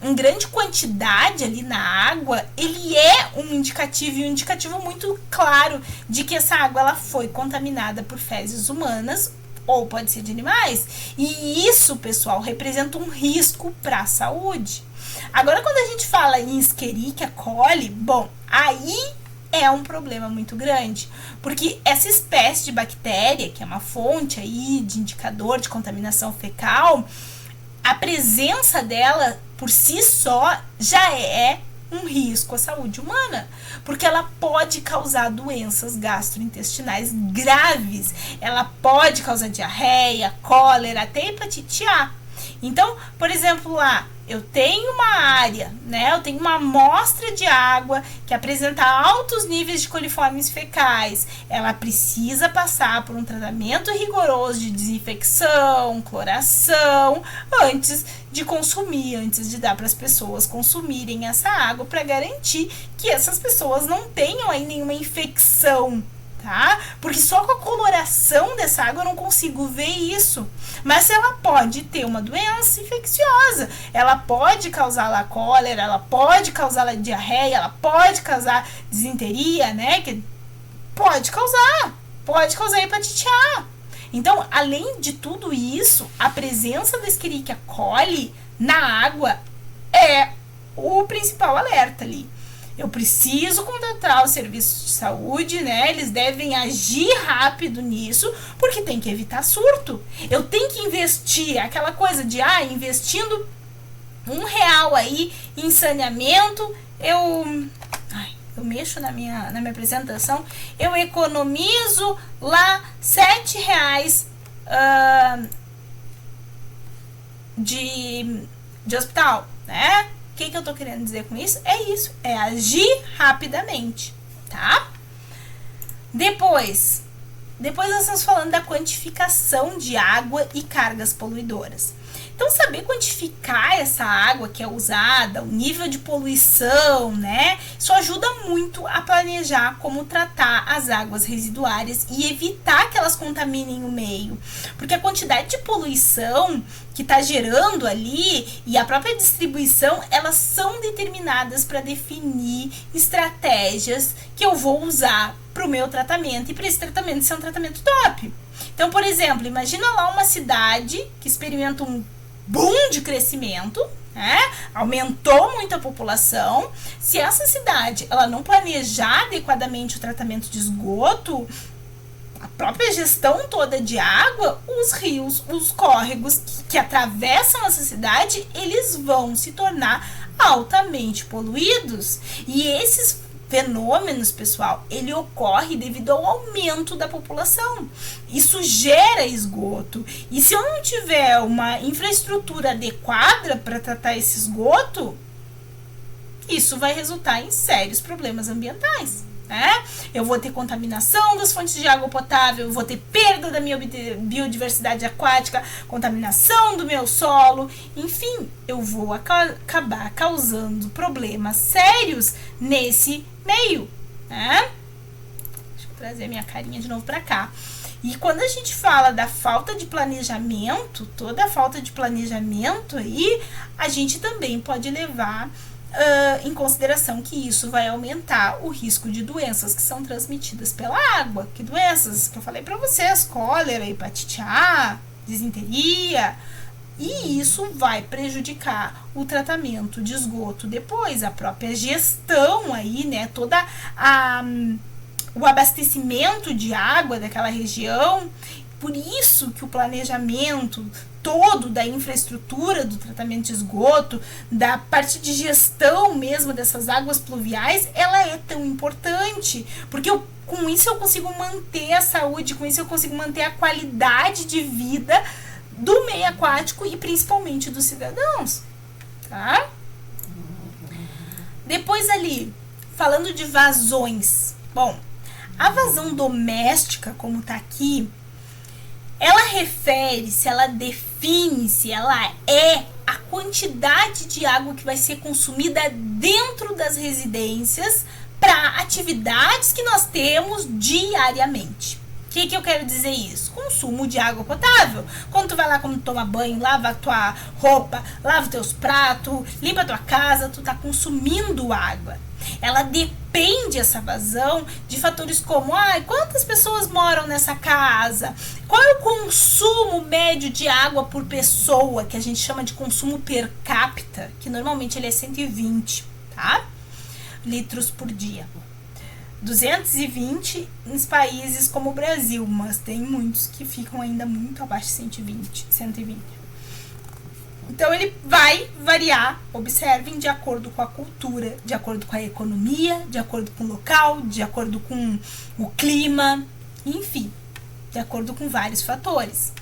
em grande quantidade ali na água, ele é um indicativo muito claro de que essa água ela foi contaminada por fezes humanas ou pode ser de animais. E isso, pessoal, representa um risco para a saúde. Agora, quando a gente fala em Escherichia coli, bom, aí é um problema muito grande, porque essa espécie de bactéria, que é uma fonte aí de indicador de contaminação fecal, a presença dela por si só já é um risco à saúde humana, porque ela pode causar doenças gastrointestinais graves, ela pode causar diarreia, cólera, até hepatite A. Então, por exemplo, eu tenho uma área, né? Eu tenho uma amostra de água que apresenta altos níveis de coliformes fecais. Ela precisa passar por um tratamento rigoroso de desinfecção, cloração, antes de consumir, antes de dar para as pessoas consumirem essa água, para garantir que essas pessoas não tenham aí nenhuma infecção, tá? Porque só com a coloração dessa água eu não consigo ver isso. Mas ela pode ter uma doença infecciosa, ela pode causar lá cólera, ela pode causar lá diarreia, ela pode causar disenteria, né? Que pode causar hepatite A. Então, além de tudo isso, a presença da Escherichia coli na água é o principal alerta ali. Eu preciso contratar os serviços de saúde, né? Eles devem agir rápido nisso, porque tem que evitar surto. Eu tenho que investir, aquela coisa de, investindo R$1 aí em saneamento, eu mexo na minha apresentação, eu economizo lá R$7 de hospital, né? O que eu tô querendo dizer com isso? É isso, é agir rapidamente, tá? Depois nós estamos falando da quantificação de água e cargas poluidoras. Então, saber quantificar essa água que é usada, o nível de poluição, né? Isso ajuda muito a planejar como tratar as águas residuárias e evitar que elas contaminem o meio. Porque a quantidade de poluição que está gerando ali e a própria distribuição, elas são determinadas para definir estratégias que eu vou usar para o meu tratamento e para esse tratamento ser um tratamento top. Então, por exemplo, imagina lá uma cidade que experimenta um boom de crescimento, né? Aumentou muito a população. Se essa cidade ela não planejar adequadamente o tratamento de esgoto, a própria gestão toda de água, os rios, os córregos que atravessam essa cidade, eles vão se tornar altamente poluídos. E esses fenômenos, pessoal, ele ocorre devido ao aumento da população. Isso gera esgoto. E se eu não tiver uma infraestrutura adequada para tratar esse esgoto, isso vai resultar em sérios problemas ambientais. Né? Eu vou ter contaminação das fontes de água potável, eu vou ter perda da minha biodiversidade aquática, contaminação do meu solo, enfim, eu vou acabar causando problemas sérios nesse meio, né? Deixa eu trazer minha carinha de novo para cá. E quando a gente fala da falta de planejamento, toda a falta de planejamento aí, a gente também pode levar em consideração que isso vai aumentar o risco de doenças que são transmitidas pela água. Que doenças que eu falei para vocês, cólera, hepatite A, disenteria. E isso vai prejudicar o tratamento de esgoto depois, a própria gestão aí, né, toda o abastecimento de água daquela região. Por isso que o planejamento todo da infraestrutura do tratamento de esgoto, da parte de gestão mesmo dessas águas pluviais, ela é tão importante, porque com isso eu consigo manter a saúde, com isso eu consigo manter a qualidade de vida do meio aquático e principalmente dos cidadãos, tá? Depois ali, falando de vazões. Bom, a vazão doméstica, como tá aqui, ela refere-se, ela define-se, ela é a quantidade de água que vai ser consumida dentro das residências para atividades que nós temos diariamente. O que eu quero dizer isso? Consumo de água potável. Quando tu vai lá, quando toma banho, lava a tua roupa, lava os teus pratos, limpa a tua casa, tu tá consumindo água. Ela depende, essa vazão, de fatores como quantas pessoas moram nessa casa, qual é o consumo médio de água por pessoa, que a gente chama de consumo per capita, que normalmente ele é 120, tá? Litros por dia. 220 em países como o Brasil, mas tem muitos que ficam ainda muito abaixo de 120. Então, ele vai variar, observem, de acordo com a cultura, de acordo com a economia, de acordo com o local, de acordo com o clima, enfim, de acordo com vários fatores.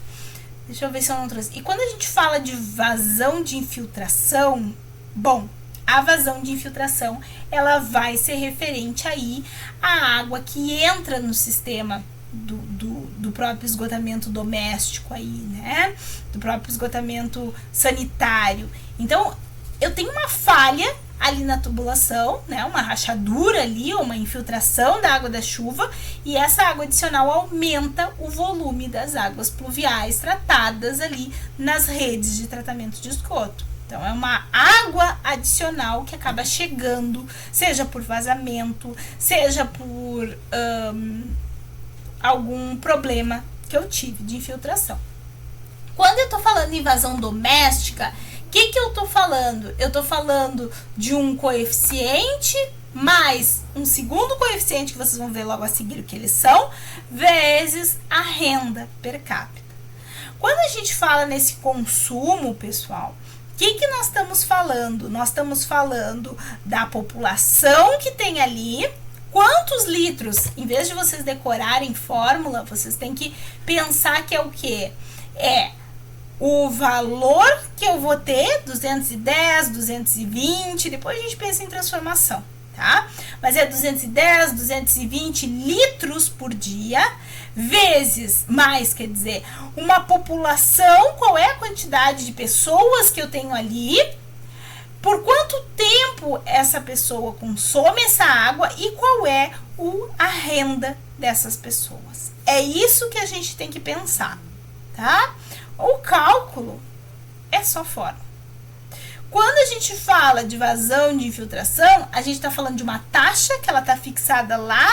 Deixa eu ver se eu não trouxe. E quando a gente fala de vazão de infiltração, bom, a vazão de infiltração, ela vai ser referente aí à água que entra no sistema do próprio esgotamento doméstico aí, né? Do próprio esgotamento sanitário. Então, eu tenho uma falha ali na tubulação, né? Uma rachadura ali, uma infiltração da água da chuva, e essa água adicional aumenta o volume das águas pluviais tratadas ali nas redes de tratamento de esgoto. Então, é uma água adicional que acaba chegando, seja por vazamento, seja por algum problema que eu tive de infiltração. Quando eu tô falando em vazão doméstica, o que eu tô falando? Eu tô falando de um coeficiente mais um segundo coeficiente, que vocês vão ver logo a seguir o que eles são, vezes a renda per capita. Quando a gente fala nesse consumo, pessoal, o que nós estamos falando? Nós estamos falando da população que tem ali. Quantos litros? Em vez de vocês decorarem fórmula, vocês têm que pensar que é o quê? É o valor que eu vou ter, 210, 220, depois a gente pensa em transformação, tá? Mas é 210, 220 litros por dia, vezes, mais quer dizer, uma população, qual é a quantidade de pessoas que eu tenho ali, por quanto tempo essa pessoa consome essa água e qual é a renda dessas pessoas. É isso que a gente tem que pensar, tá? O cálculo é só forma. Quando a gente fala de vazão, de infiltração, a gente está falando de uma taxa que ela está fixada lá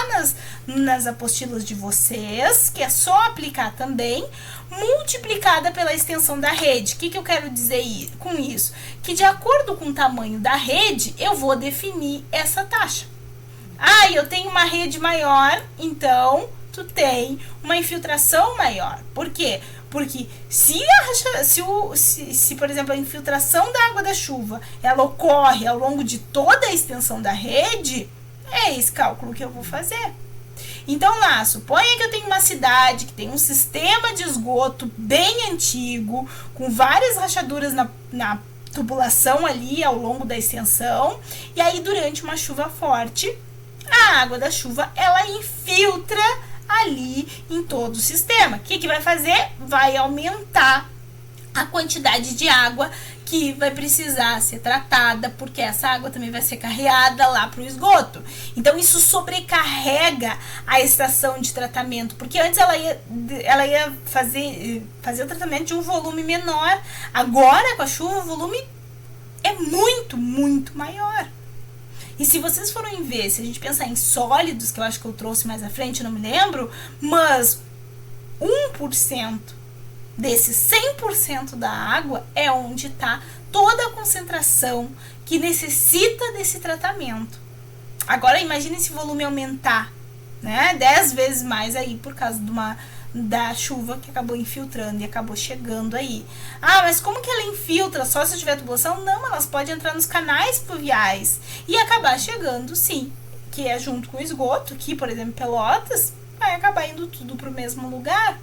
nas apostilas de vocês, que é só aplicar também, multiplicada pela extensão da rede. O que eu quero dizer com isso? Que de acordo com o tamanho da rede, eu vou definir essa taxa. Ah, eu tenho uma rede maior, então tu tem uma infiltração maior. Por quê? Porque se, por exemplo, a infiltração da água da chuva, ela ocorre ao longo de toda a extensão da rede, é esse cálculo que eu vou fazer. Então lá, suponha que eu tenho uma cidade que tem um sistema de esgoto bem antigo, com várias rachaduras na tubulação ali ao longo da extensão, e aí durante uma chuva forte, a água da chuva, ela infiltra ali em todo o sistema. O que vai fazer? Vai aumentar a quantidade de água que vai precisar ser tratada, porque essa água também vai ser carreada lá para o esgoto. Então, isso sobrecarrega a estação de tratamento, porque antes ela ia fazer o tratamento de um volume menor. Agora, com a chuva, o volume é muito, muito maior. E se vocês forem ver, se a gente pensar em sólidos, que eu acho que eu trouxe mais à frente, não me lembro, mas 1% desse 100% da água é onde está toda a concentração que necessita desse tratamento. Agora imagine esse volume aumentar, né, 10 vezes mais aí por causa da chuva que acabou infiltrando e acabou chegando aí. Ah, mas como que ela infiltra? Só se tiver tubulação? Não, elas podem entrar nos canais pluviais e acabar chegando, sim, que é junto com o esgoto, aqui, por exemplo, Pelotas, vai acabar indo tudo para o mesmo lugar,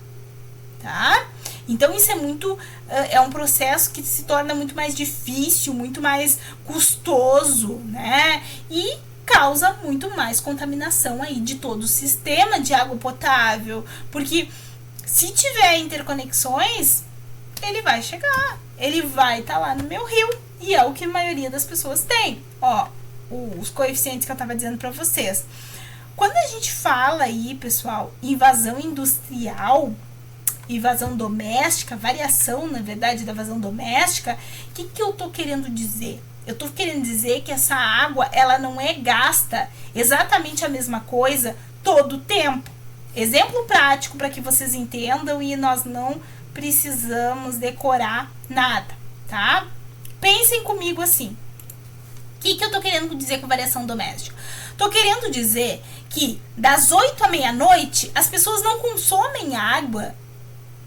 tá? Então, isso é um processo que se torna muito mais difícil, muito mais custoso, né? E causa muito mais contaminação aí de todo o sistema de água potável, porque se tiver interconexões, ele vai chegar, ele vai estar lá no meu rio, e é o que a maioria das pessoas tem. Ó, os coeficientes que eu estava dizendo para vocês. Quando a gente fala aí, pessoal, em vazão industrial e vazão doméstica, variação, na verdade, da vazão doméstica, o que eu tô querendo dizer? Eu tô querendo dizer que essa água, ela não é gasta exatamente a mesma coisa todo o tempo. Exemplo prático para que vocês entendam e nós não precisamos decorar nada, tá? Pensem comigo assim. O que eu tô querendo dizer com variação doméstica? Tô querendo dizer que das 8 à meia-noite, as pessoas não consomem água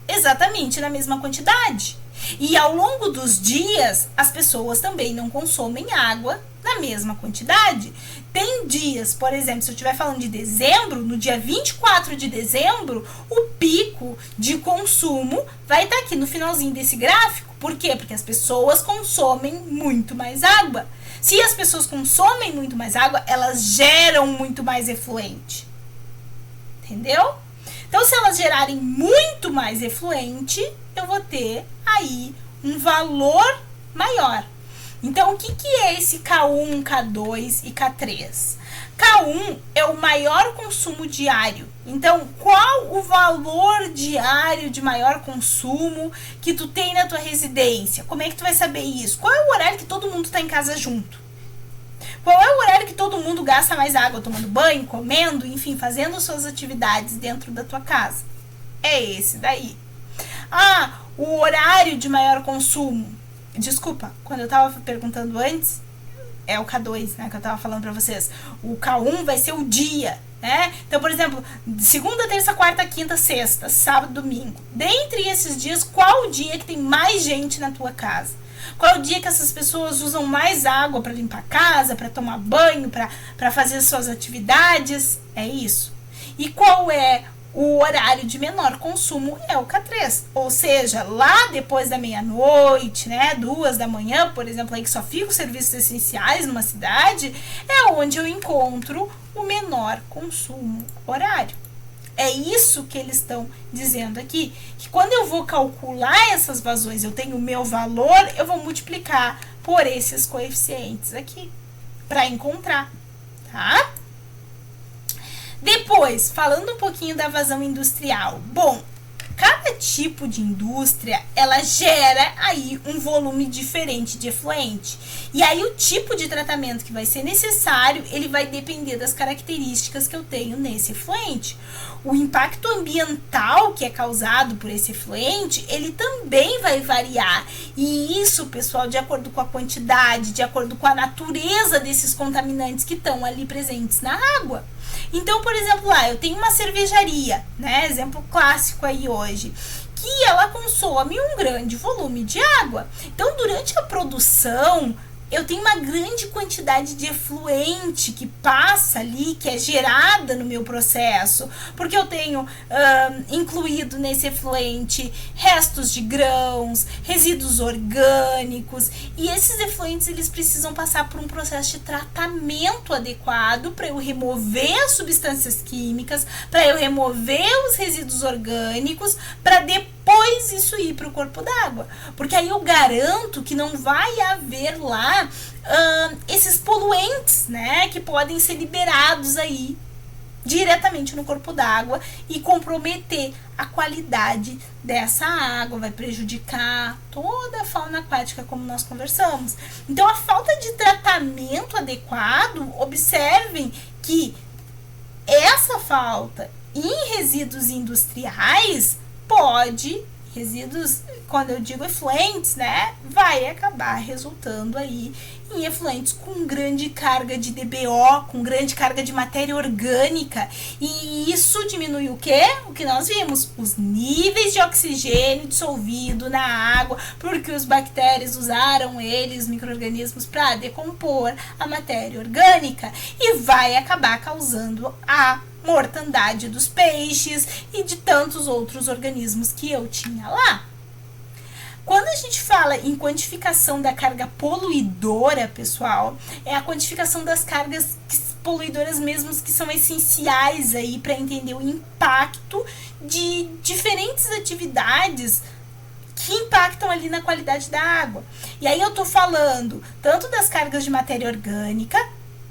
exatamente na mesma quantidade. E ao longo dos dias, as pessoas também não consomem água na mesma quantidade. Tem dias, por exemplo, se eu estiver falando de dezembro, no dia 24 de dezembro, o pico de consumo vai estar aqui no finalzinho desse gráfico. Por quê? Porque as pessoas consomem muito mais água. Se as pessoas consomem muito mais água, elas geram muito mais efluente. Entendeu? Então, se elas gerarem muito mais efluente, eu vou ter aí um valor maior. Então, o que é esse K1, K2 e K3? K1 é o maior consumo diário. Então, qual o valor diário de maior consumo que tu tem na tua residência? Como é que tu vai saber isso? Qual é o horário que todo mundo está em casa junto? Qual é o horário que todo mundo gasta mais água? Tomando banho, comendo, enfim, fazendo suas atividades dentro da tua casa. É esse daí. Ah, o horário de maior consumo. Desculpa, quando eu tava perguntando antes, é o K2, né, que eu tava falando pra vocês. O K1 vai ser o dia, né? Então, por exemplo, segunda, terça, quarta, quinta, sexta, sábado, domingo. Dentre esses dias, qual o dia que tem mais gente na tua casa? Qual é o dia que essas pessoas usam mais água para limpar a casa, para tomar banho, para fazer suas atividades? É isso. E qual é o horário de menor consumo é o K3, ou seja, lá depois da meia-noite, né, 2 da manhã, por exemplo, aí que só ficam serviços essenciais numa cidade, é onde eu encontro o menor consumo horário. É isso que eles estão dizendo aqui, que quando eu vou calcular essas vazões, eu tenho o meu valor, eu vou multiplicar por esses coeficientes aqui, para encontrar, tá? Depois, falando um pouquinho da vazão industrial. Bom, cada tipo de indústria, ela gera aí um volume diferente de efluente. E aí o tipo de tratamento que vai ser necessário, ele vai depender das características que eu tenho nesse efluente. O impacto ambiental que é causado por esse efluente, ele também vai variar. E isso, pessoal, de acordo com a quantidade, de acordo com a natureza desses contaminantes que estão ali presentes na água. Então, por exemplo, lá eu tenho uma cervejaria, né? Exemplo clássico aí hoje, que ela consome um grande volume de água. Então, durante a produção, eu tenho uma grande quantidade de efluente que passa ali, que é gerada no meu processo, porque eu tenho incluído nesse efluente restos de grãos, resíduos orgânicos, e esses efluentes eles precisam passar por um processo de tratamento adequado para eu remover as substâncias químicas, para eu remover os resíduos orgânicos, para depois isso ir para o corpo d'água, porque aí eu garanto que não vai haver lá esses poluentes, né, que podem ser liberados aí diretamente no corpo d'água e comprometer a qualidade dessa água, vai prejudicar toda a fauna aquática, como nós conversamos. Então, a falta de tratamento adequado, observem que essa falta em resíduos industriais pode, resíduos, quando eu digo efluentes, né, vai acabar resultando aí em efluentes com grande carga de DBO, com grande carga de matéria orgânica, e isso diminui o quê? O que nós vimos, os níveis de oxigênio dissolvido na água, porque os bactérias usaram eles, micro-organismos, para decompor a matéria orgânica, e vai acabar causando a mortandade dos peixes e de tantos outros organismos que eu tinha lá. Quando a gente fala em quantificação da carga poluidora, pessoal, é a quantificação das cargas poluidoras mesmo que são essenciais aí para entender o impacto de diferentes atividades que impactam ali na qualidade da água. E aí eu tô falando tanto das cargas de matéria orgânica,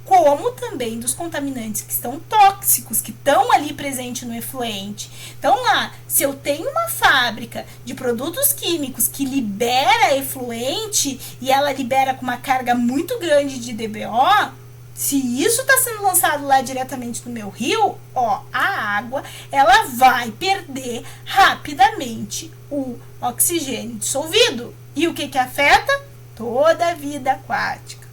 como também dos contaminantes que estão tóxicos, que estão ali presentes no efluente. Então lá, se eu tenho uma fábrica de produtos químicos que libera efluente e ela libera com uma carga muito grande de DBO, se isso está sendo lançado lá diretamente no meu rio, ó, a água, ela vai perder rapidamente o oxigênio dissolvido. E o que afeta? Toda a vida aquática.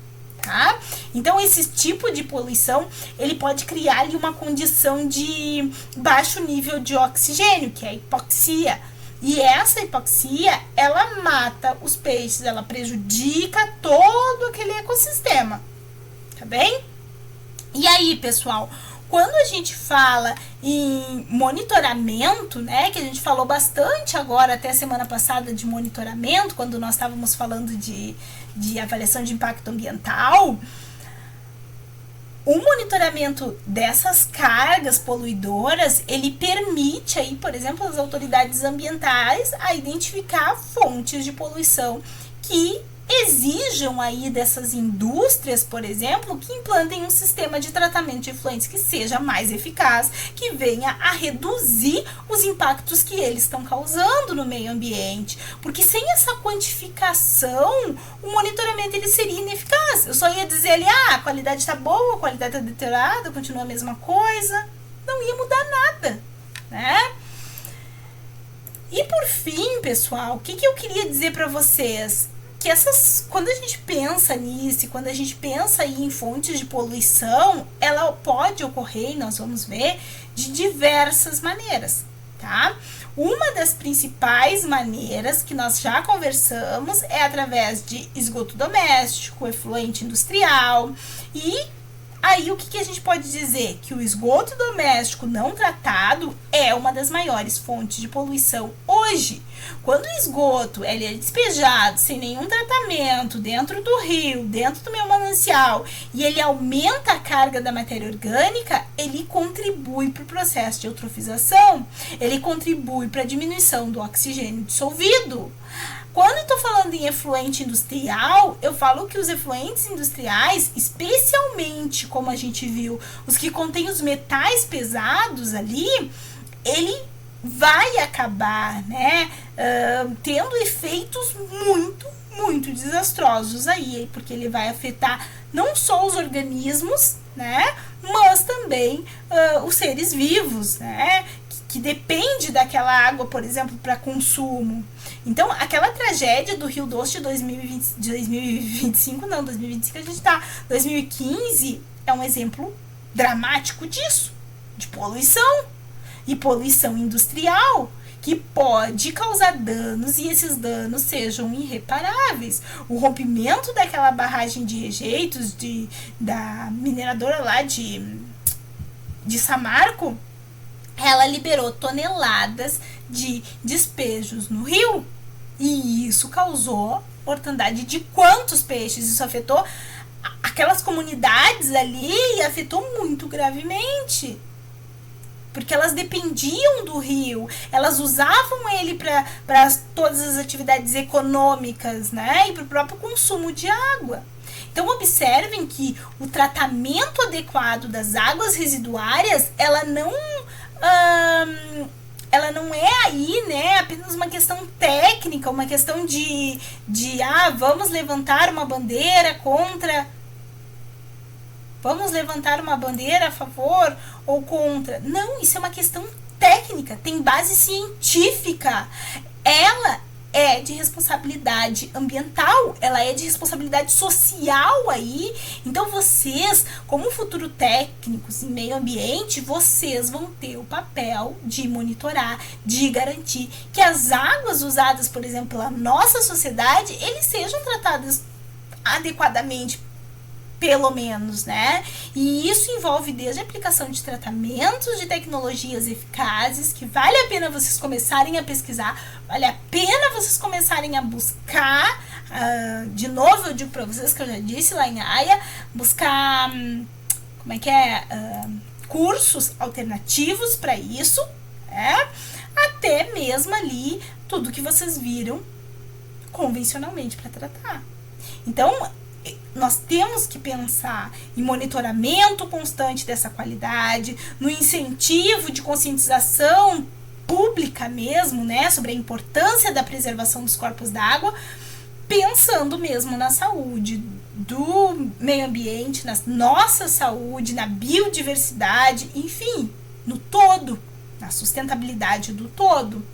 Tá? Então, esse tipo de poluição, ele pode criar ali uma condição de baixo nível de oxigênio, que é a hipoxia. E essa hipoxia, ela mata os peixes, ela prejudica todo aquele ecossistema. Tá bem? E aí, pessoal, quando a gente fala em monitoramento, né, que a gente falou bastante agora, até a semana passada, de monitoramento, quando nós estávamos falando de avaliação de impacto ambiental, o monitoramento dessas cargas poluidoras, ele permite aí, por exemplo, às autoridades ambientais a identificar fontes de poluição que exijam aí dessas indústrias, por exemplo, que implantem um sistema de tratamento de efluentes que seja mais eficaz, que venha a reduzir os impactos que eles estão causando no meio ambiente. Porque sem essa quantificação, o monitoramento ele seria ineficaz. Eu só ia dizer ali, a qualidade está boa, a qualidade está deteriorada, continua a mesma coisa. Não ia mudar nada, né? E por fim, pessoal, o que eu queria dizer para vocês? Que quando a gente pensa nisso, quando a gente pensa aí em fontes de poluição, ela pode ocorrer, e nós vamos ver, de diversas maneiras, tá? Uma das principais maneiras que nós já conversamos é através de esgoto doméstico, efluente industrial e Aí o que a gente pode dizer? Que o esgoto doméstico não tratado é uma das maiores fontes de poluição hoje. Quando o esgoto ele é despejado sem nenhum tratamento dentro do rio, dentro do meu manancial, e ele aumenta a carga da matéria orgânica, ele contribui para o processo de eutrofização, ele contribui para a diminuição do oxigênio dissolvido. Quando eu estou falando em efluente industrial, eu falo que os efluentes industriais, especialmente como a gente viu, os que contêm os metais pesados ali, ele vai acabar, né, tendo efeitos muito desastrosos aí, porque ele vai afetar não só os organismos, né, mas também os seres vivos, né, que depende daquela água, por exemplo, para consumo. Então, aquela tragédia do Rio Doce de 2025 a gente tá, 2015 é um exemplo dramático disso, de poluição, e poluição industrial, que pode causar danos e esses danos sejam irreparáveis. O rompimento daquela barragem de rejeitos da mineradora lá de Samarco, ela liberou toneladas de despejos no rio. E isso causou mortandade de quantos peixes? Isso afetou aquelas comunidades ali e afetou muito gravemente. Porque elas dependiam do rio, elas usavam ele para todas as atividades econômicas, né? E para o próprio consumo de água. Então, observem que o tratamento adequado das águas residuárias, ela não é aí, né, apenas uma questão técnica, uma questão de vamos levantar uma bandeira contra, vamos levantar uma bandeira a favor ou contra. Não, isso é uma questão técnica, tem base científica. Ela é de responsabilidade ambiental, ela é de responsabilidade social aí. Então vocês, como futuro técnicos em meio ambiente, vocês vão ter o papel de monitorar, de garantir que as águas usadas, por exemplo, pela nossa sociedade, eles sejam tratadas adequadamente, pelo menos, né? E isso envolve desde a aplicação de tratamentos, de tecnologias eficazes, que vale a pena vocês começarem a pesquisar, vale a pena vocês começarem a buscar, de novo eu digo para vocês que eu já disse lá em AIA, buscar, cursos alternativos para isso, até mesmo ali, tudo que vocês viram convencionalmente para tratar. Então, nós temos que pensar em monitoramento constante dessa qualidade, no incentivo de conscientização pública mesmo, né, sobre a importância da preservação dos corpos d'água, pensando mesmo na saúde do meio ambiente, na nossa saúde, na biodiversidade, enfim, no todo, na sustentabilidade do todo.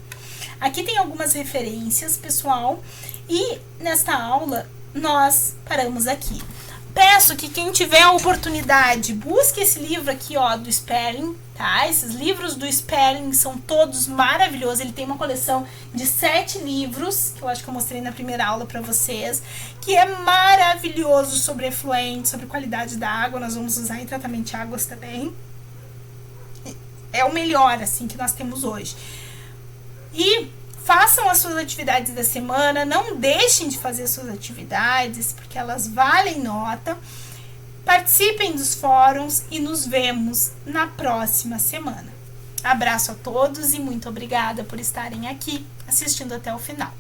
Aqui tem algumas referências, pessoal, e nesta aula nós paramos aqui. Peço que quem tiver a oportunidade, busque esse livro aqui, ó, do Sperling, tá? Esses livros do Sperling são todos maravilhosos. Ele tem uma coleção de 7 livros, que eu acho que eu mostrei na primeira aula para vocês, que é maravilhoso sobre efluente, sobre qualidade da água. Nós vamos usar em tratamento de águas também. É o melhor, assim, que nós temos hoje. E façam as suas atividades da semana, não deixem de fazer as suas atividades, porque elas valem nota. Participem dos fóruns e nos vemos na próxima semana. Abraço a todos e muito obrigada por estarem aqui assistindo até o final.